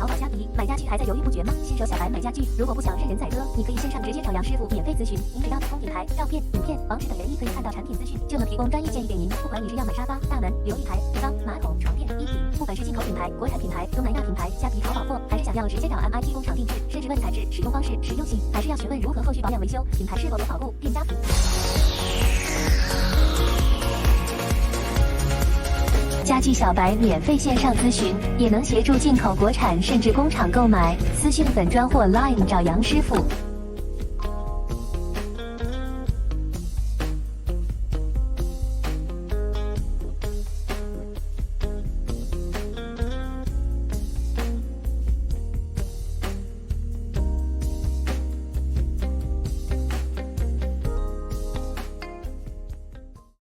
淘宝虾皮买家具还在犹豫不决吗？新手小白买家具，如果不想任人宰割，你可以线上直接找杨师傅免费咨询。您只要提供品牌、照片、影片、网址等原因可以看到产品资讯，就能提供专业建议给您。不管你是要买沙发、大门、琉璃台、浴缸、马桶、床垫、衣品，不管是进口品牌、国产品牌、东南亚品牌、虾皮淘宝货，还是想要直接找 MIT 工厂定制，甚至问材质、使用方式、实用性，还是要询问如何后续保养维修，品牌是否有保护、店家评。家具小白免费线上咨询，也能协助进口国产甚至工厂购买。私讯本专或 Line 找杨师傅。